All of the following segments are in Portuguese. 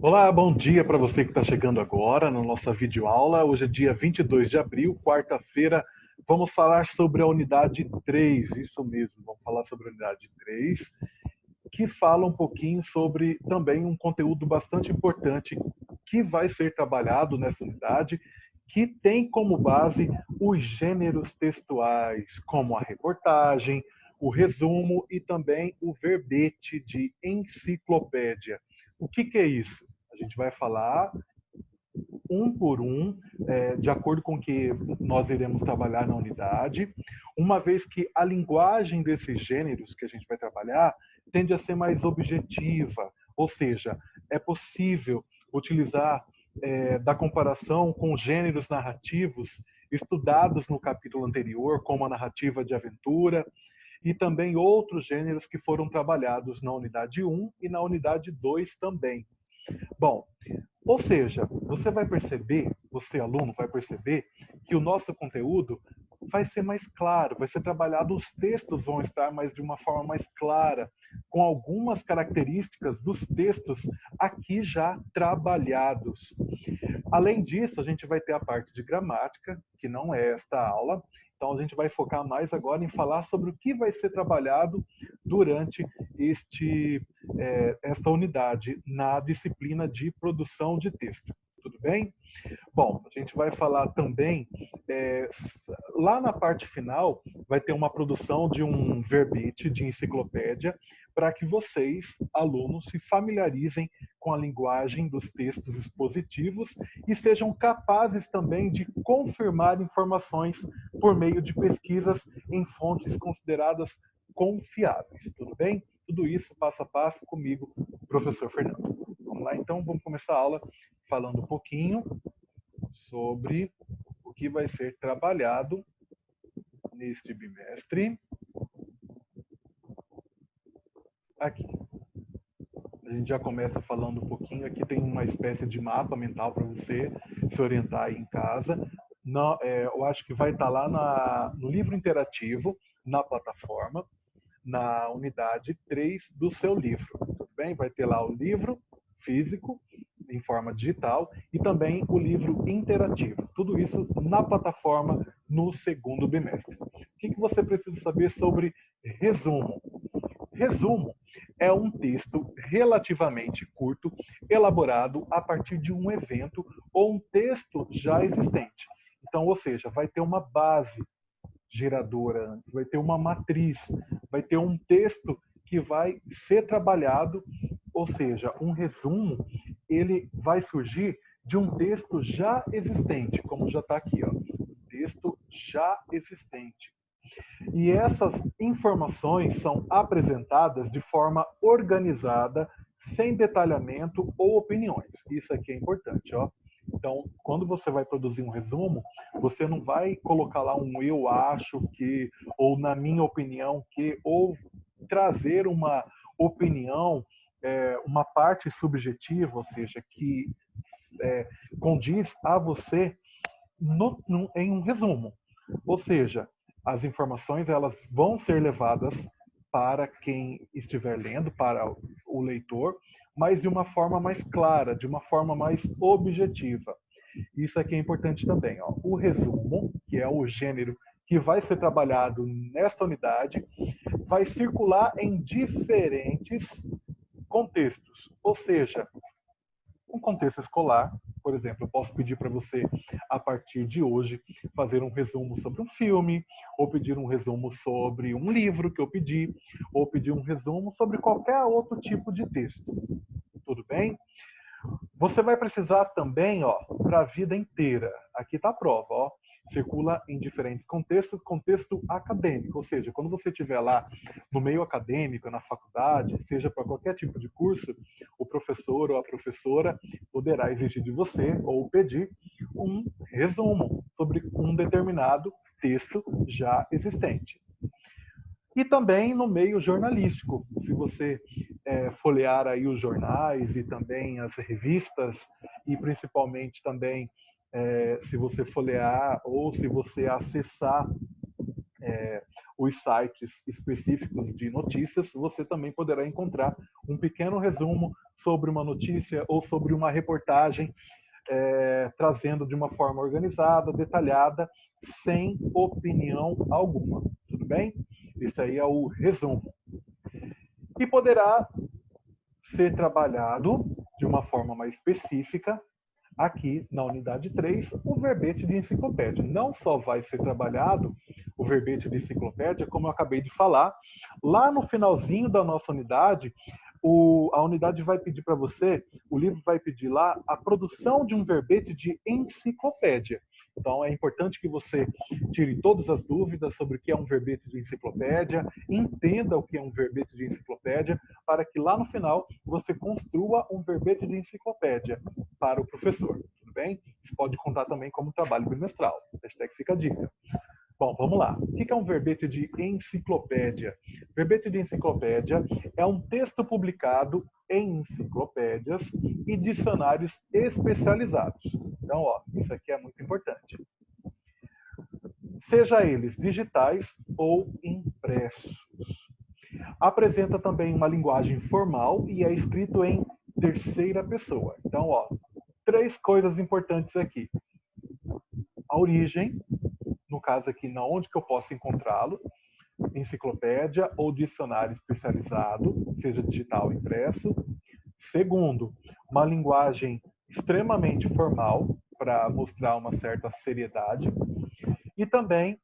Olá, bom dia para você que está chegando agora na nossa videoaula. Hoje é dia 22 de abril, quarta-feira. Vamos falar sobre a unidade 3, isso mesmo, vamos falar sobre a unidade 3, que fala um pouquinho sobre também um conteúdo bastante importante que vai ser trabalhado nessa unidade, que tem como base os gêneros textuais, como a reportagem, o resumo e também o verbete de enciclopédia. O que é isso? A gente vai falar um por um, de acordo com o que nós iremos trabalhar na unidade, uma vez que a linguagem desses gêneros que a gente vai trabalhar tende a ser mais objetiva, ou seja, é possível utilizar da comparação com gêneros narrativos estudados no capítulo anterior, como a narrativa de aventura, e também outros gêneros que foram trabalhados na unidade 1 e na unidade 2 também. Bom, ou seja, você vai perceber, você aluno vai perceber que o nosso conteúdo vai ser mais claro, vai ser trabalhado, os textos vão estar de uma forma mais clara, com algumas características dos textos aqui já trabalhados. Além disso, a gente vai ter a parte de gramática, que não é esta aula. Então, a gente vai focar mais agora em falar sobre o que vai ser trabalhado durante esta unidade na disciplina de produção de texto. Tudo bem? Bom, a gente vai falar também, lá na parte final, vai ter uma produção de um verbete de enciclopédia para que vocês, alunos, se familiarizem com a linguagem dos textos expositivos e sejam capazes também de confirmar informações por meio de pesquisas em fontes consideradas confiáveis. Tudo bem? Tudo isso passo a passo comigo, professor Fernando. Vamos lá, então, vamos começar a aula falando um pouquinho sobre o que vai ser trabalhado neste bimestre. Aqui. A gente já começa falando um pouquinho. Aqui tem uma espécie de mapa mental para você se orientar aí em casa. Não, eu acho que vai estar lá no livro interativo, na plataforma, na unidade 3 do seu livro. Tudo bem? Vai ter lá o livro físico, em forma digital, e também o livro interativo. Tudo isso na plataforma no segundo bimestre. O que você precisa saber sobre resumo? Resumo é um texto relativamente curto, elaborado a partir de um evento ou um texto já existente. Então, ou seja, vai ter uma base geradora antes, vai ter uma matriz, vai ter um texto que vai ser trabalhado, ou seja, um resumo, ele vai surgir de um texto já existente, como já está aqui, ó, um texto já existente. E essas informações são apresentadas de forma organizada, sem detalhamento ou opiniões. Isso aqui é importante, ó. Então, quando você vai produzir um resumo, você não vai colocar lá um eu acho que, ou na minha opinião que, ou trazer uma opinião, uma parte subjetiva, ou seja, que condiz a você em um resumo. Ou seja, as informações elas vão ser levadas para quem estiver lendo, para o leitor, mas de uma forma mais clara, de uma forma mais objetiva. Isso aqui é importante também. Ó. O resumo, que é o gênero que vai ser trabalhado nesta unidade, vai circular em diferentes contextos. Ou seja, um contexto escolar, por exemplo, eu posso pedir para você, a partir de hoje, fazer um resumo sobre um filme, ou pedir um resumo sobre um livro que eu pedi, ou pedir um resumo sobre qualquer outro tipo de texto. Tudo bem? Você vai precisar também, ó, para a vida inteira. Aqui está a prova, ó. Circula em diferentes contextos, contexto acadêmico, ou seja, quando você estiver lá no meio acadêmico, na faculdade, seja para qualquer tipo de curso, o professor ou a professora poderá exigir de você ou pedir um resumo sobre um determinado texto já existente. E também no meio jornalístico, se você folhear aí os jornais e também as revistas, e principalmente também se você folhear ou se você acessar os sites específicos de notícias, você também poderá encontrar um pequeno resumo sobre uma notícia ou sobre uma reportagem, trazendo de uma forma organizada, detalhada, sem opinião alguma. Tudo bem? Isso aí é o resumo. E poderá ser trabalhado de uma forma mais específica aqui na unidade 3, o verbete de enciclopédia. Não só vai ser trabalhado o verbete de enciclopédia, como eu acabei de falar, lá no finalzinho da nossa unidade, a unidade vai pedir para você, o livro vai pedir lá a produção de um verbete de enciclopédia. Então, é importante que você tire todas as dúvidas sobre o que é um verbete de enciclopédia, entenda o que é um verbete de enciclopédia, para que lá no final você construa um verbete de enciclopédia para o professor. Tudo bem? Isso pode contar também como trabalho bimestral. Hashtag fica a dica. Bom, vamos lá. O que é um verbete de enciclopédia? Verbete de enciclopédia é um texto publicado em enciclopédias e dicionários especializados. Então, isso aqui é muito importante. Seja eles digitais ou impressos. Apresenta também uma linguagem formal e é escrito em terceira pessoa. Então, 3 coisas importantes aqui. A origem, no caso aqui, na onde que eu posso encontrá-lo, enciclopédia ou dicionário especializado, seja digital ou impresso. Segundo, uma linguagem extremamente formal, para mostrar uma certa seriedade. E também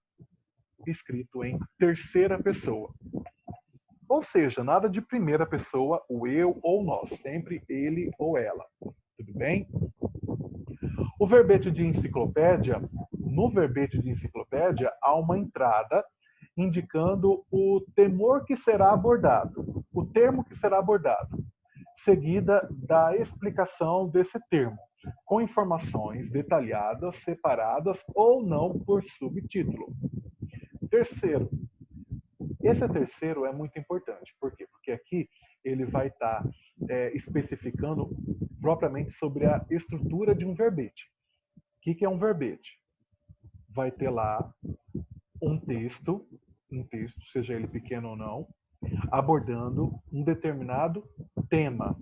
escrito em terceira pessoa. Ou seja, nada de primeira pessoa, o eu ou nós, sempre ele ou ela. Tudo bem? O verbete de enciclopédia, no verbete de enciclopédia, há uma entrada indicando o temor que será abordado, o termo que será abordado, seguida da explicação desse termo, com informações detalhadas, separadas ou não por subtítulo. Terceiro, esse terceiro é muito importante. Por quê? Porque aqui ele vai estar especificando propriamente sobre a estrutura de um verbete. O que é um verbete? Vai ter lá um texto, seja ele pequeno ou não, abordando um determinado tema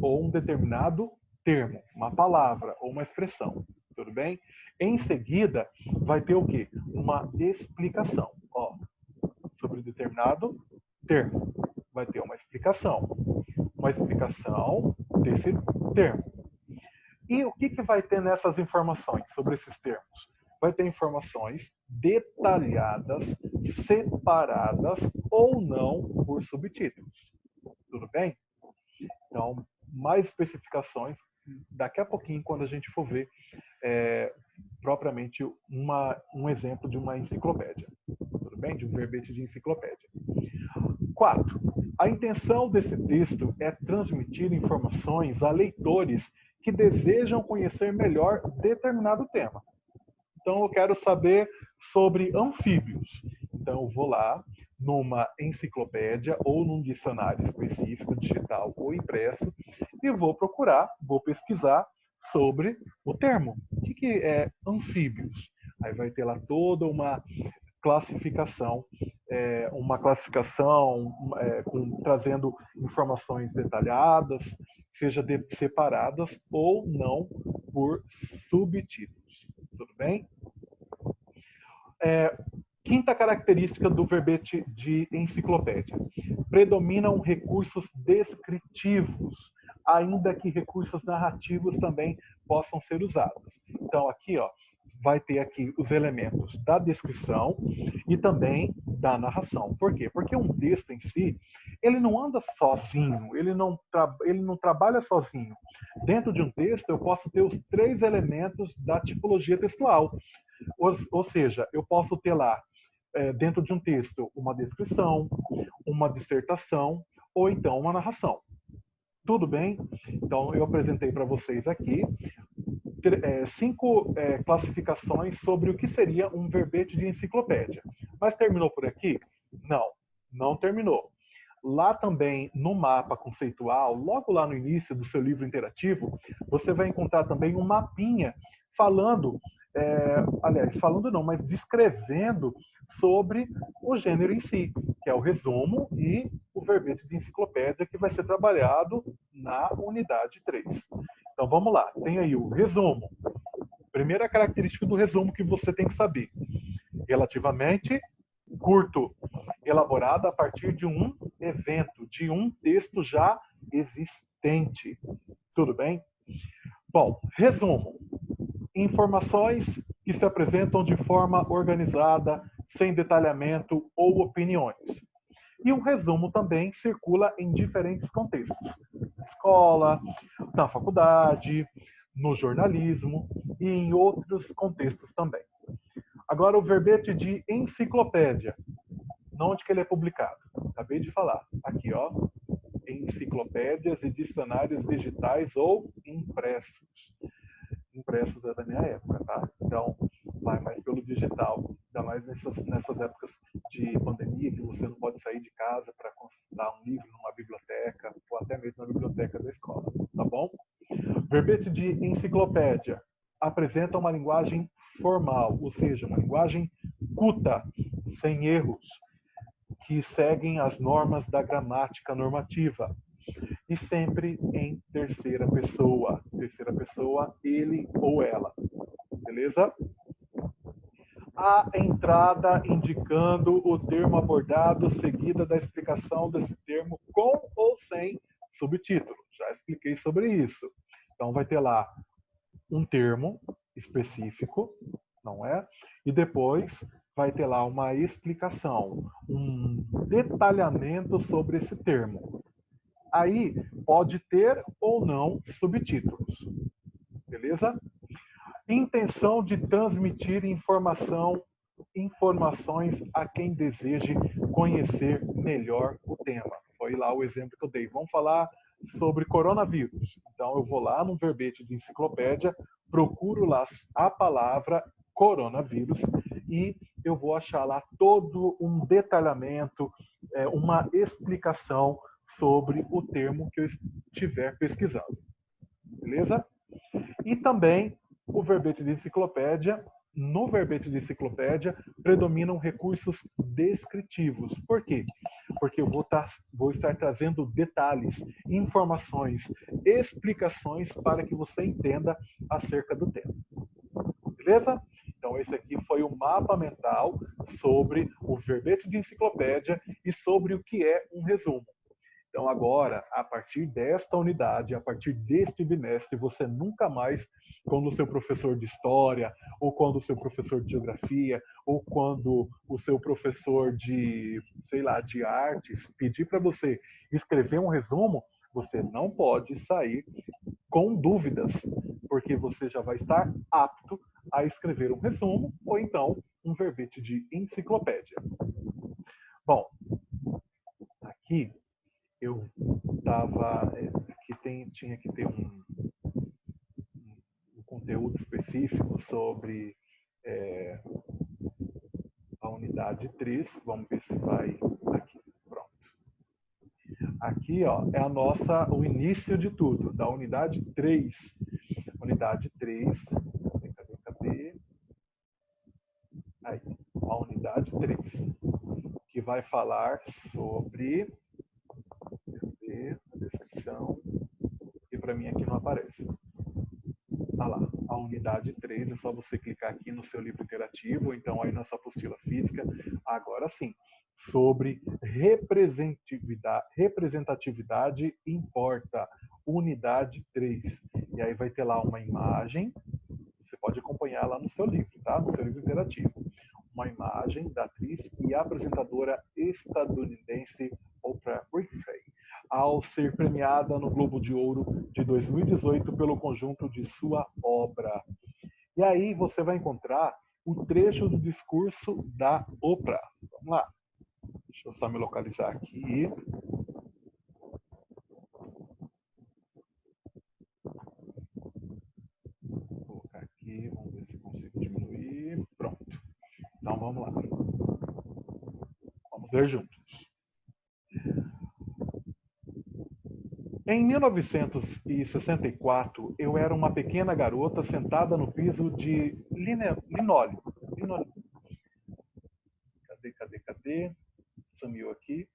ou um determinado termo, uma palavra ou uma expressão. Tudo bem? Em seguida, vai ter o quê? Uma explicação. Sobre determinado termo. Vai ter uma explicação desse termo. E o que vai ter nessas informações sobre esses termos? Vai ter informações detalhadas, separadas ou não por subtítulos. Tudo bem? Então, mais especificações daqui a pouquinho, quando a gente for ver propriamente um exemplo de uma enciclopédia. Tudo bem? De um verbete de enciclopédia. 4. A intenção desse texto é transmitir informações a leitores que desejam conhecer melhor determinado tema. Então, eu quero saber sobre anfíbios. Então, eu vou lá numa enciclopédia ou num dicionário específico, digital ou impresso, e vou procurar, vou pesquisar sobre o termo. O que é anfíbios? Aí vai ter lá toda uma classificação, trazendo informações detalhadas, seja separadas ou não por subtítulos. Tudo bem? Quinta característica do verbete de enciclopédia. Predominam recursos descritivos, ainda que recursos narrativos também possam ser usados. Então, aqui, vai ter aqui os elementos da descrição e também da narração. Por quê? Porque um texto em si, ele não anda sozinho, ele não trabalha sozinho. Dentro de um texto, eu posso ter os 3 elementos da tipologia textual. Ou seja, eu posso ter lá, dentro de um texto, uma descrição, uma dissertação ou então uma narração. Tudo bem? Então, eu apresentei para vocês aqui 5 classificações sobre o que seria um verbete de enciclopédia. Mas terminou por aqui? Não terminou. Lá também, no mapa conceitual, logo lá no início do seu livro interativo, você vai encontrar também um mapinha falando aliás, falando não, mas descrevendo sobre o gênero em si, que é o resumo e o verbete de enciclopédia, que vai ser trabalhado na unidade 3. Então vamos lá, tem aí o resumo. Primeira característica do resumo que você tem que saber: relativamente curto, elaborado a partir de um evento, de um texto já existente. Tudo bem? Bom, resumo: informações que se apresentam de forma organizada, sem detalhamento ou opiniões. E um resumo também circula em diferentes contextos: na escola, na faculdade, no jornalismo e em outros contextos também. Agora, o verbete de enciclopédia. Onde que ele é publicado? Acabei de falar. Aqui, ó. Enciclopédias e dicionários digitais ou impressos. Impressos é da minha época, tá? Então, vai mais pelo digital. Ainda mais nessas épocas de pandemia, que você não pode sair de casa para consultar um livro numa biblioteca, ou até mesmo na biblioteca da escola, tá bom? Verbete de enciclopédia apresenta uma linguagem formal, ou seja, uma linguagem culta, sem erros, que seguem as normas da gramática normativa, e sempre em terceira pessoa. Terceira pessoa, ele ou ela. Beleza? A entrada indicando o termo abordado, seguida da explicação desse termo com ou sem subtítulo. Já expliquei sobre isso. Então vai ter lá um termo específico, não é? E depois vai ter lá uma explicação, um detalhamento sobre esse termo. Aí pode ter ou não subtítulos. Beleza? Intenção de transmitir informações a quem deseje conhecer melhor o tema. Foi lá o exemplo que eu dei. Vamos falar sobre coronavírus. Então eu vou lá no verbete de enciclopédia, procuro lá a palavra coronavírus e eu vou achar lá todo um detalhamento, uma explicação sobre o termo que eu estiver pesquisando. Beleza? E também o verbete de enciclopédia. No verbete de enciclopédia predominam recursos descritivos. Por quê? Porque eu vou estar trazendo detalhes, informações, explicações para que você entenda acerca do tema. Beleza? Então, esse aqui foi o mapa mental sobre o verbete de enciclopédia e sobre o que é um resumo. Então, agora, a partir desta unidade, a partir deste bimestre, você nunca mais, quando o seu professor de história, ou quando o seu professor de geografia, ou quando o seu professor de, sei lá, de artes, pedir para você escrever um resumo, você não pode sair com dúvidas, porque você já vai estar apto a escrever um resumo, ou então um verbete de enciclopédia. Bom, aqui eu estava tinha que ter um conteúdo específico sobre a unidade 3. Vamos ver se vai aqui. Pronto. Aqui, ó, é o início de tudo, da unidade 3. Unidade 3. Cadê? Aí, a unidade 3, que vai falar sobre a descrição, e para mim aqui não aparece. Tá lá, a unidade 3, é só você clicar aqui no seu livro interativo, ou então aí na sua apostila física. Agora sim, sobre representatividade importa, unidade 3. E aí vai ter lá uma imagem, você pode acompanhar lá no seu livro, tá? No seu livro interativo. Uma imagem da atriz e apresentadora estadunidense Oprah Winfrey, ao ser premiada no Globo de Ouro de 2018 pelo conjunto de sua obra. E aí você vai encontrar o trecho do discurso da Oprah. Vamos lá. Deixa eu só me localizar aqui. Vou colocar aqui, vamos ver se consigo diminuir. Pronto. Então vamos lá. Vamos ver juntos. Em 1964, eu era uma pequena garota sentada no piso de linóleo. Cadê? Sumiu aqui.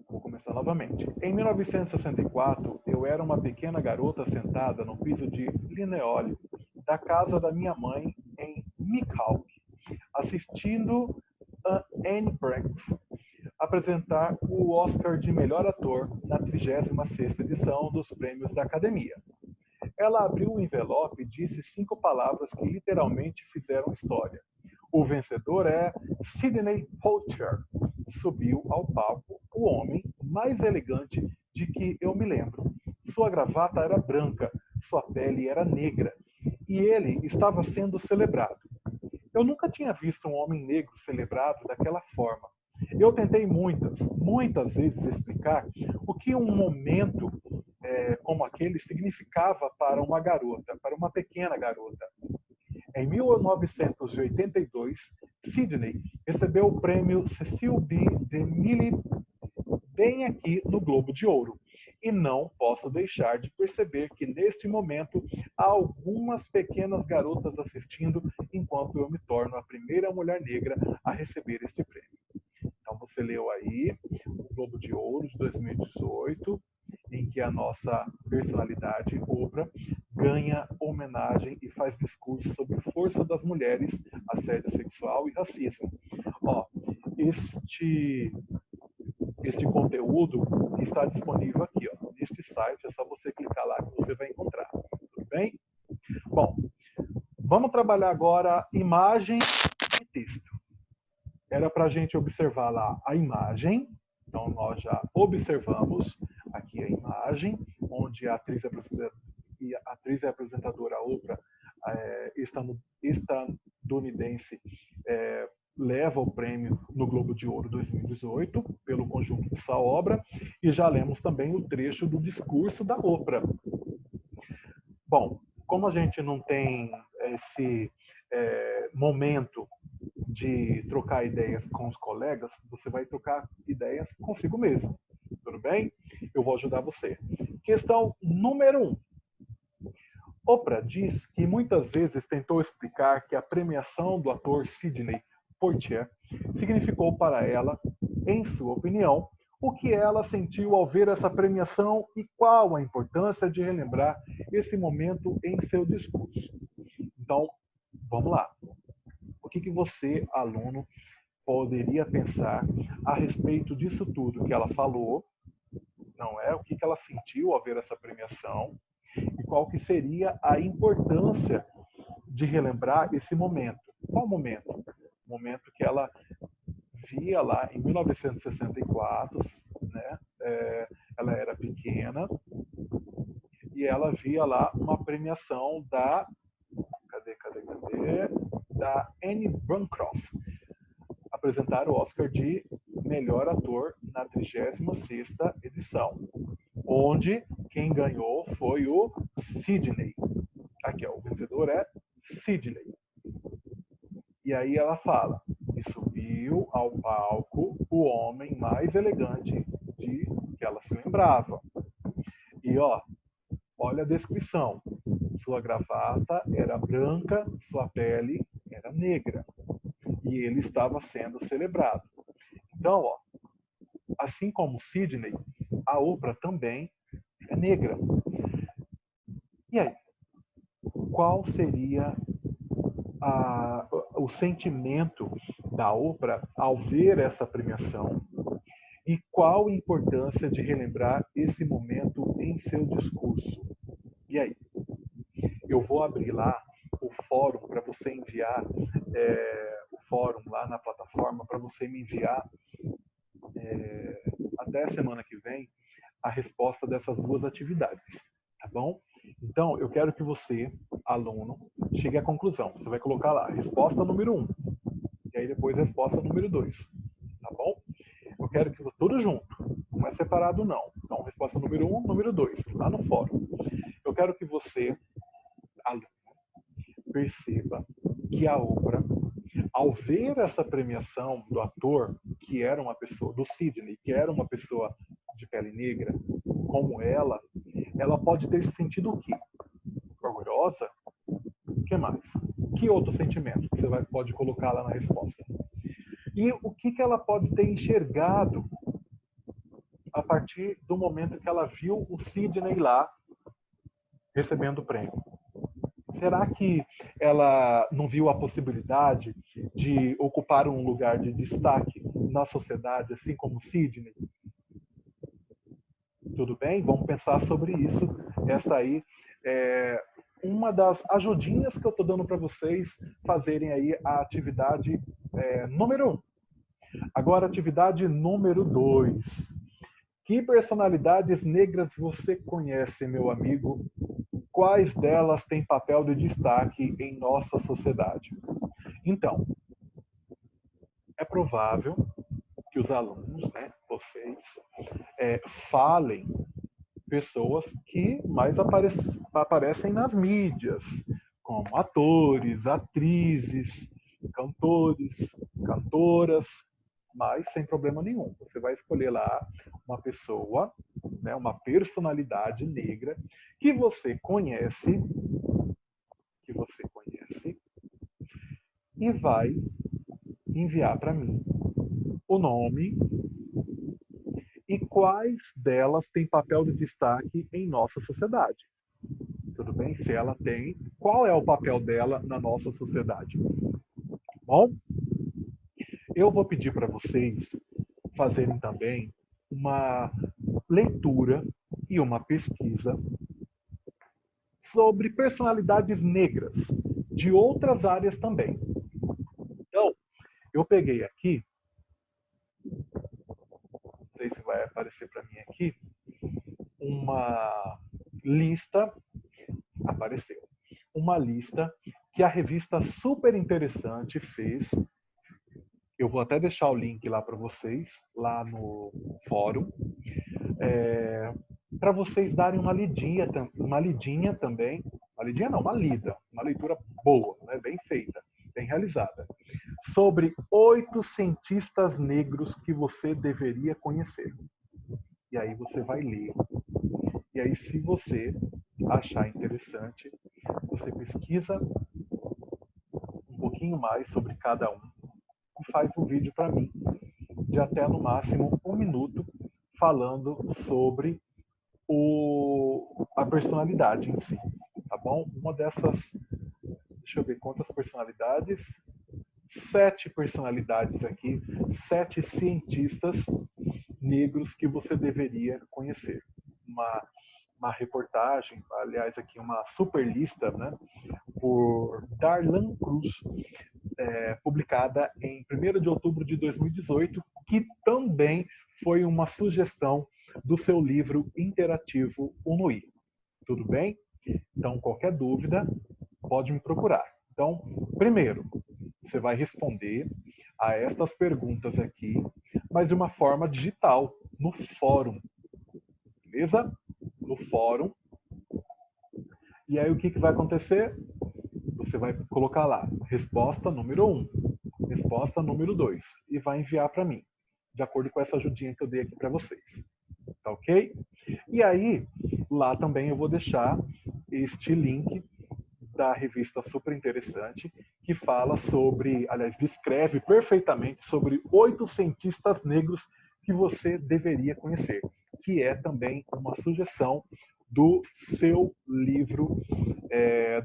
Vou começar novamente. Em 1964, eu era uma pequena garota sentada no piso de linóleo da casa da minha mãe em Mihawk, assistindo a Anne Frank apresentar o Oscar de melhor ator na 36ª edição dos Prêmios da Academia. Ela abriu o envelope e disse 5 palavras que literalmente fizeram história. O vencedor é Sidney Poitier. Subiu ao palco o homem mais elegante de que eu me lembro. Sua gravata era branca, sua pele era negra, e ele estava sendo celebrado. Eu nunca tinha visto um homem negro celebrado daquela forma. Eu tentei muitas vezes explicar o que um momento como aquele significava para uma garota, para uma pequena garota. Em 1982, Sidney recebeu o prêmio Cecil B. DeMille bem aqui no Globo de Ouro. E não posso deixar de perceber que, neste momento, há algumas pequenas garotas assistindo enquanto eu me torno a primeira mulher negra a receber este prêmio. Então, você leu aí o Globo de Ouro de 2018, em que a nossa personalidade, Oprah, ganha homenagem e faz discurso sobre força das mulheres, assédio sexual e racismo. Ó, este conteúdo está disponível aqui, ó, neste site, é só você clicar lá que você vai encontrar. Tudo bem? Bom, vamos trabalhar agora imagem e texto. Era para a gente observar lá a imagem, então nós já observamos aqui a imagem, onde a atriz e apresentadora Oprah estadunidense leva o prêmio no Globo de Ouro 2018 pelo conjunto de sua obra, e já lemos também o trecho do discurso da Oprah. Bom, como a gente não tem esse momento de trocar ideias com os colegas, você vai trocar ideias consigo mesmo. Tudo bem? Eu vou ajudar você. Questão número 1. Oprah diz que muitas vezes tentou explicar que a premiação do ator Sidney Poitier significou para ela, em sua opinião, o que ela sentiu ao ver essa premiação e qual a importância de relembrar esse momento em seu discurso. Então, vamos lá. O que você, aluno, poderia pensar a respeito disso tudo que ela falou, não é? O que ela sentiu ao ver essa premiação e qual que seria a importância de relembrar esse momento. Qual momento? O momento que ela via lá em 1964, né? Ela era pequena e ela via lá uma premiação da da Anne Bancroft, apresentar o Oscar de melhor ator na 36ª edição, onde quem ganhou foi o Sidney. Aqui, ó, o vencedor é Sidney. E aí ela fala, e subiu ao palco o homem mais elegante de que ela se lembrava. E ó, olha a descrição. Sua gravata era branca, sua pele era negra. E ele estava sendo celebrado. Então, ó, assim como Sidney, a Oprah também é negra. E aí? Qual seria o sentimento da Oprah ao ver essa premiação? E qual a importância de relembrar esse momento em seu discurso? E aí? Eu vou abrir lá o fórum para você enviar, o fórum lá na plataforma para você me enviar até a semana que vem a resposta dessas duas atividades, tá bom? Então, eu quero que você, aluno, chegue à conclusão. Você vai colocar lá, resposta número 1, e aí depois resposta número 2, tá bom? Eu quero que você, tudo junto, não é separado não. Então, resposta número 1, número 2, lá no fórum. Eu quero que você, aluno, perceba que a Oprah, ao ver essa premiação do ator, que era uma pessoa, do Sidney, que era uma pessoa de pele negra, como ela pode ter sentido o quê? Orgulhosa? O que mais? Que outro sentimento que você pode colocar lá na resposta? E o que ela pode ter enxergado a partir do momento que ela viu o Sidney lá recebendo o prêmio? Será que ela não viu a possibilidade de ocupar um lugar de destaque na sociedade, assim como Sidney? Tudo bem? Vamos pensar sobre isso. Essa aí é uma das ajudinhas que eu estou dando para vocês fazerem aí a atividade número 1. Agora, atividade número 2. Que personalidades negras você conhece, meu amigo? Quais delas têm papel de destaque em nossa sociedade? Então, é provável que os alunos, né, vocês, falem pessoas que mais aparecem nas mídias, como atores, atrizes, cantores, cantoras, mas sem problema nenhum. Você vai escolher lá uma pessoa, né, uma personalidade negra que você conhece, e vai enviar para mim o nome e quais delas têm papel de destaque em nossa sociedade. Tudo bem? Se ela tem, qual é o papel dela na nossa sociedade? Bom, eu vou pedir para vocês fazerem também uma leitura e uma pesquisa sobre personalidades negras de outras áreas também. Então, eu peguei aqui, não sei se vai aparecer para mim aqui, uma lista, apareceu, uma lista que a revista Super Interessante fez. Eu vou até deixar o link lá para vocês, lá no fórum, para vocês darem uma lidinha também, uma lidinha não, uma lida, uma leitura boa, né, bem feita, bem realizada, sobre 8 cientistas negros que você deveria conhecer. E aí você vai ler. E aí, se você achar interessante, você pesquisa um pouquinho mais sobre cada um e faz um vídeo para mim de até no máximo 1 minuto falando sobre a personalidade em si, tá bom? Uma dessas, deixa eu ver quantas personalidades, 7 personalidades aqui, 7 cientistas negros que você deveria conhecer. Uma reportagem, aliás, aqui uma super lista, né, por Darlan Cruz, publicada em 1º de outubro de 2018, que também foi uma sugestão do seu livro interativo Unui. Tudo bem? Então, qualquer dúvida, pode me procurar. Então, primeiro, você vai responder a estas perguntas aqui, mas de uma forma digital, no fórum. Beleza? No fórum. E aí, o que vai acontecer? Você vai colocar lá, resposta número 1, resposta número 2, e vai enviar para mim, de acordo com essa ajudinha que eu dei aqui para vocês. Tá ok? E aí, lá também eu vou deixar este link da revista Super Interessante, que fala sobre, aliás, descreve perfeitamente sobre 8 cientistas negros que você deveria conhecer, que é também uma sugestão do seu livro,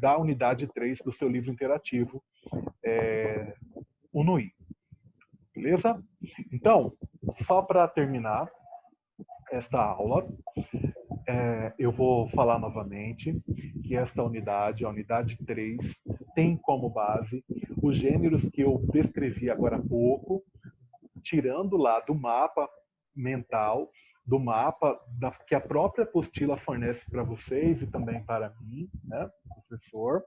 da unidade 3 do seu livro interativo, Unui. Beleza? Então, só para terminar esta aula, eu vou falar novamente que esta unidade, a unidade 3, tem como base os gêneros que eu descrevi agora há pouco, tirando lá do mapa mental, do mapa que a própria apostila fornece para vocês e também para mim, né, professor.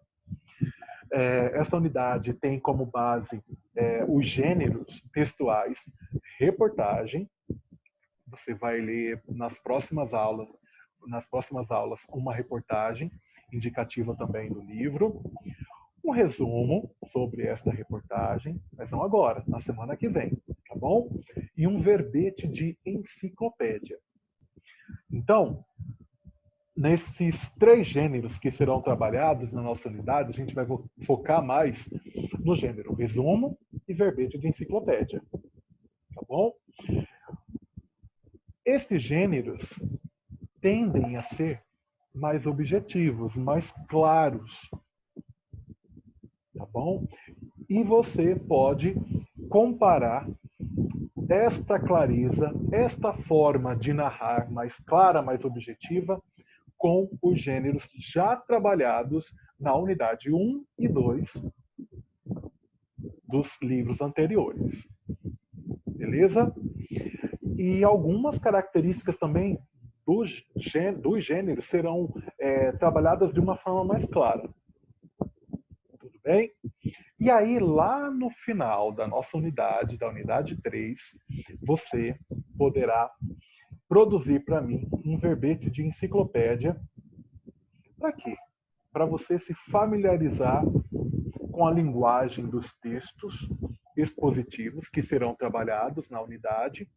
Essa unidade tem como base os gêneros textuais, reportagem. Você vai ler nas próximas aulas uma reportagem indicativa também do livro, um resumo sobre esta reportagem, mas não agora, na semana que vem, tá bom? E um verbete de enciclopédia. Então, nesses 3 gêneros que serão trabalhados na nossa unidade, a gente vai focar mais no gênero resumo e verbete de enciclopédia. Tá bom? Estes gêneros tendem a ser mais objetivos, mais claros. Tá bom? E você pode comparar esta clareza, esta forma de narrar mais clara, mais objetiva, com os gêneros já trabalhados na unidade 1 e 2 dos livros anteriores. Beleza? E algumas características também dos gêneros serão trabalhadas de uma forma mais clara. Tudo bem? E aí, lá no final da nossa unidade, da unidade 3, você poderá produzir para mim um verbete de enciclopédia. Para quê? Para você se familiarizar com a linguagem dos textos expositivos que serão trabalhados na unidade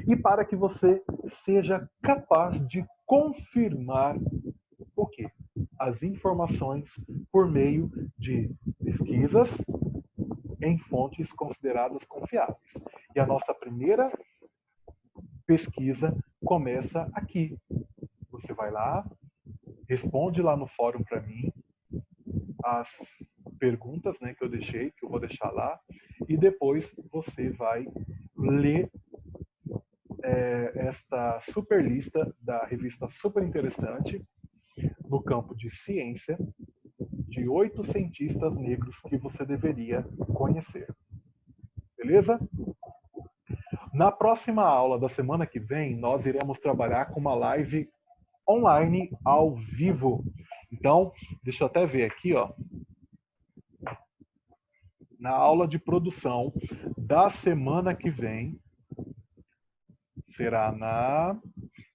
e para que você seja capaz de confirmar o quê? As informações por meio de pesquisas em fontes consideradas confiáveis. E a nossa primeira pesquisa começa aqui. Você vai lá, responde lá no fórum para mim as perguntas, né, que eu deixei, que eu vou deixar lá, e depois você vai ler esta super lista da revista Super Interessante no campo de ciência, de 8 cientistas negros que você deveria conhecer. Beleza? Na próxima aula da semana que vem, nós iremos trabalhar com uma live online ao vivo. Então, deixa eu até ver aqui, ó. Na aula de produção da semana que vem, será na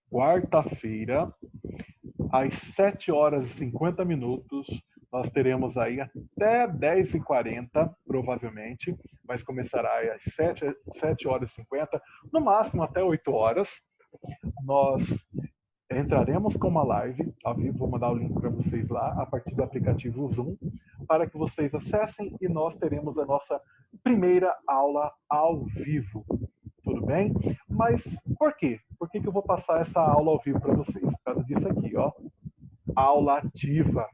quarta-feira, às 7 horas e 50 minutos. Nós teremos aí até 10h40, provavelmente, mas começará às 7 horas e 50, no máximo até 8 horas. Nós entraremos com uma live ao vivo, vou mandar o link para vocês lá, a partir do aplicativo Zoom, para que vocês acessem e nós teremos a nossa primeira aula ao vivo. Tudo bem? Mas por quê? Por que eu vou passar essa aula ao vivo para vocês? Por causa disso aqui, ó. Aula ativa.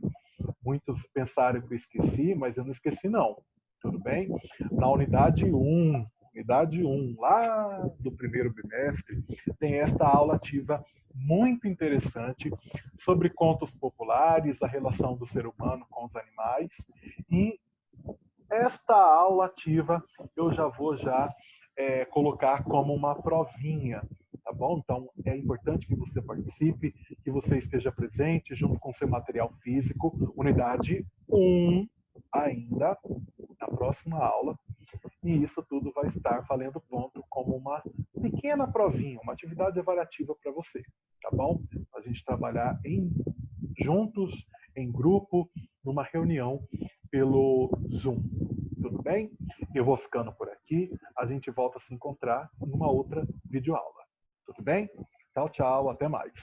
Muitos pensaram que eu esqueci, mas eu não esqueci não. Tudo bem? Na unidade 1, lá do primeiro bimestre, tem esta aula ativa muito interessante sobre contos populares, a relação do ser humano com os animais. E esta aula ativa eu já vou colocar como uma provinha, tá bom? Então, é importante que você participe, que você esteja presente junto com seu material físico, unidade 1 ainda, na próxima aula, e isso tudo vai estar valendo ponto como uma pequena provinha, uma atividade avaliativa para você, tá bom? A gente trabalhar juntos, em grupo, numa reunião pelo Zoom. Tudo bem? Eu vou ficando por aqui. A gente volta a se encontrar numa outra videoaula. Tudo bem? Tchau, tchau. Até mais.